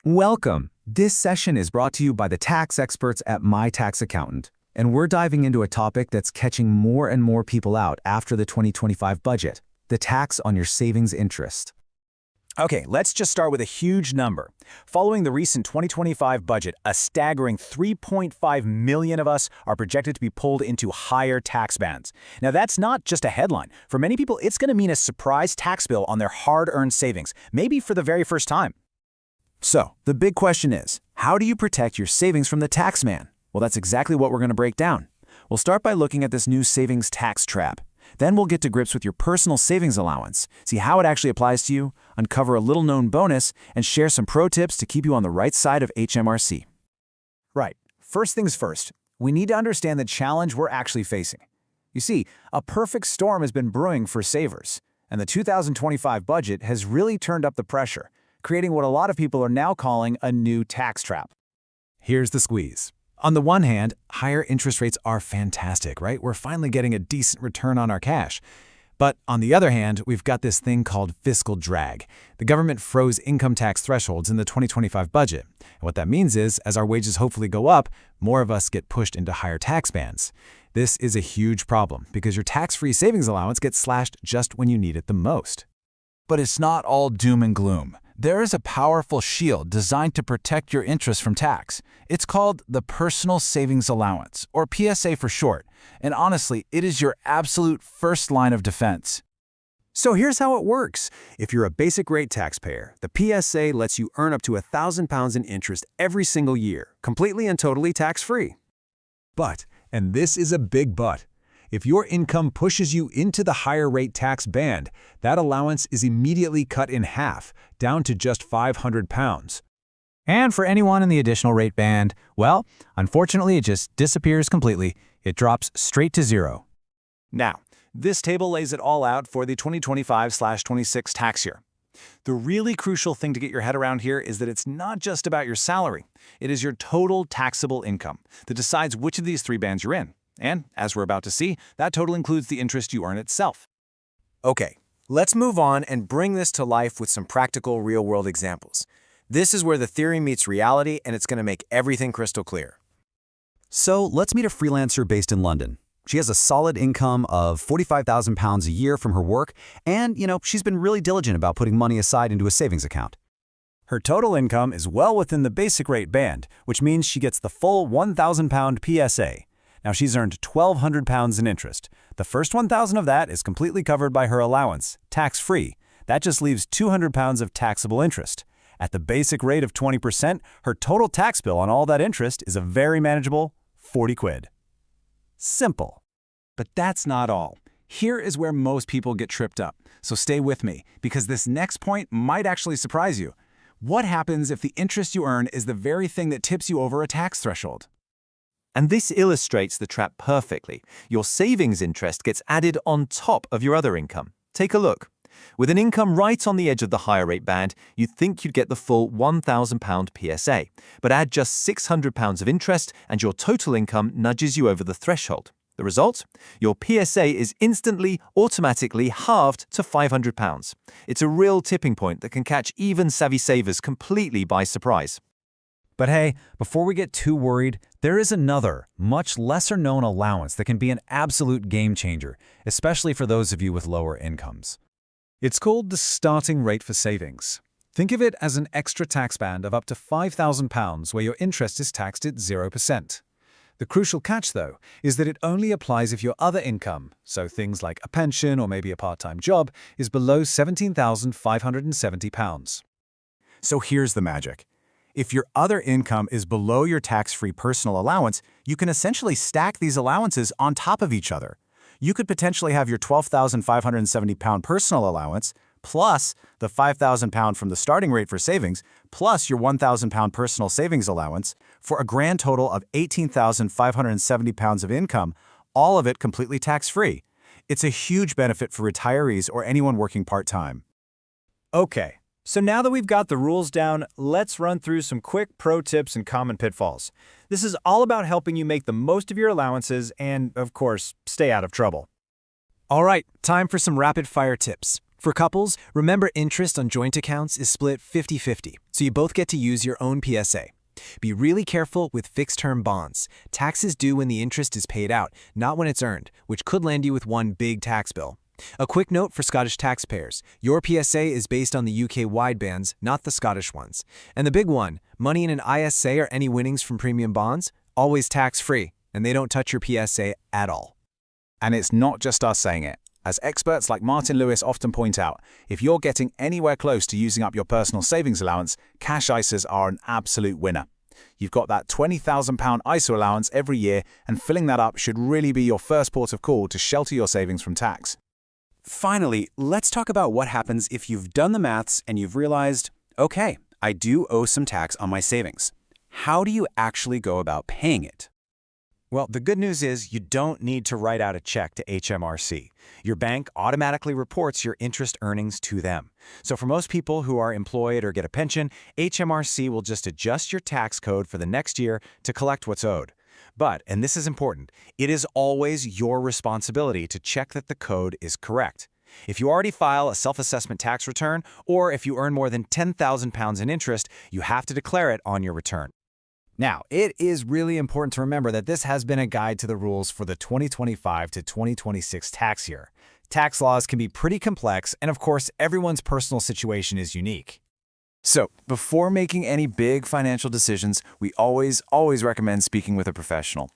Welcome! This session is brought to you by the tax experts at My Tax Accountant, and we're diving into a topic that's catching more and more people out after the 2025 budget, the tax on your savings interest. Okay, let's just start with a huge number. Following the recent 2025 budget, a staggering 3.5 million of us are projected to be pulled into higher tax bands. Now, that's not just a headline. For many people, it's going to mean a surprise tax bill on their hard-earned savings, maybe for the very first time. So, the big question is, how do you protect your savings from the tax man? Well, that's exactly what we're going to break down. We'll start by looking at this new savings tax trap. Then we'll get to grips with your personal savings allowance, see how it actually applies to you, uncover a little-known bonus, and share some pro tips to keep you on the right side of HMRC. Right. First things first, we need to understand the challenge we're actually facing. You see, a perfect storm has been brewing for savers, and the 2025 budget has really turned up the pressure, creating what a lot of people are now calling a new tax trap. Here's the squeeze. On the one hand, higher interest rates are fantastic, right? We're finally getting a decent return on our cash. But on the other hand, we've got this thing called fiscal drag. The government froze income tax thresholds in the 2025 budget. And what that means is, as our wages hopefully go up, more of us get pushed into higher tax bands. This is a huge problem because your tax-free savings allowance gets slashed just when you need it the most. But it's not all doom and gloom. There is a powerful shield designed to protect your interest from tax. It's called the Personal Savings Allowance, or PSA for short, and honestly, it is your absolute first line of defense. So here's how it works. If you're a basic rate taxpayer, the PSA lets you earn up to £1,000 in interest every single year, completely and totally tax-free. But, and this is a big but, if your income pushes you into the higher rate tax band, that allowance is immediately cut in half, down to just £500. And for anyone in the additional rate band, well, unfortunately, it just disappears completely. It drops straight to zero. Now, this table lays it all out for the 2025/26 tax year. The really crucial thing to get your head around here is that it's not just about your salary. It is your total taxable income that decides which of these three bands you're in. And, as we're about to see, that total includes the interest you earn itself. Okay, let's move on and bring this to life with some practical real-world examples. This is where the theory meets reality, and it's going to make everything crystal clear. So let's meet a freelancer based in London. She has a solid income of £45,000 a year from her work, and, she's been really diligent about putting money aside into a savings account. Her total income is well within the basic rate band, which means she gets the full £1,000 PSA. Now, she's earned £1,200 in interest. The first £1,000 of that is completely covered by her allowance, tax-free. That just leaves £200 of taxable interest. At the basic rate of 20%, her total tax bill on all that interest is a very manageable 40 quid. Simple. But that's not all. Here is where most people get tripped up. So stay with me, because this next point might actually surprise you. What happens if the interest you earn is the very thing that tips you over a tax threshold? And this illustrates the trap perfectly. Your savings interest gets added on top of your other income. Take a look. With an income right on the edge of the higher rate band, you'd think you'd get the full £1,000 PSA. But add just £600 of interest and your total income nudges you over the threshold. The result? Your PSA is instantly, automatically halved to £500. It's a real tipping point that can catch even savvy savers completely by surprise. But hey, before we get too worried, there is another, much lesser-known allowance that can be an absolute game-changer, especially for those of you with lower incomes. It's called the starting rate for savings. Think of it as an extra tax band of up to £5,000 where your interest is taxed at 0%. The crucial catch, though, is that it only applies if your other income, so things like a pension or maybe a part-time job, is below £17,570. So here's the magic. If your other income is below your tax-free personal allowance, you can essentially stack these allowances on top of each other. You could potentially have your £12,570 personal allowance, plus the £5,000 from the starting rate for savings, plus your £1,000 personal savings allowance, for a grand total of £18,570 of income, all of it completely tax-free. It's a huge benefit for retirees or anyone working part-time. Okay. So now that we've got the rules down, let's run through some quick pro tips and common pitfalls. This is all about helping you make the most of your allowances and, of course, stay out of trouble. All right, time for some rapid-fire tips. For couples, remember interest on joint accounts is split 50-50, so you both get to use your own PSA. Be really careful with fixed-term bonds. Taxes due when the interest is paid out, not when it's earned, which could land you with one big tax bill. A quick note for Scottish taxpayers. Your PSA is based on the UK-wide bands, not the Scottish ones. And the big one, money in an ISA or any winnings from premium bonds, always tax-free, and they don't touch your PSA at all. And it's not just us saying it. As experts like Martin Lewis often point out, if you're getting anywhere close to using up your personal savings allowance, cash ISAs are an absolute winner. You've got that £20,000 ISA allowance every year, and filling that up should really be your first port of call to shelter your savings from tax. Finally, let's talk about what happens if you've done the maths and you've realized, okay, I do owe some tax on my savings. How do you actually go about paying it? Well, the good news is you don't need to write out a check to HMRC. Your bank automatically reports your interest earnings to them. So for most people who are employed or get a pension, HMRC will just adjust your tax code for the next year to collect what's owed. But, and this is important, it is always your responsibility to check that the code is correct. If you already file a self-assessment tax return, or if you earn more than £10,000 in interest, you have to declare it on your return. Now, it is really important to remember that this has been a guide to the rules for the 2025 to 2026 tax year. Tax laws can be pretty complex, and of course, everyone's personal situation is unique. So, before making any big financial decisions, we always recommend speaking with a professional.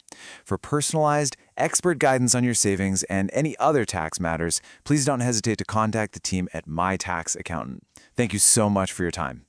For personalized, expert guidance on your savings and any other tax matters, please don't hesitate to contact the team at My Tax Accountant. Thank you so much for your time.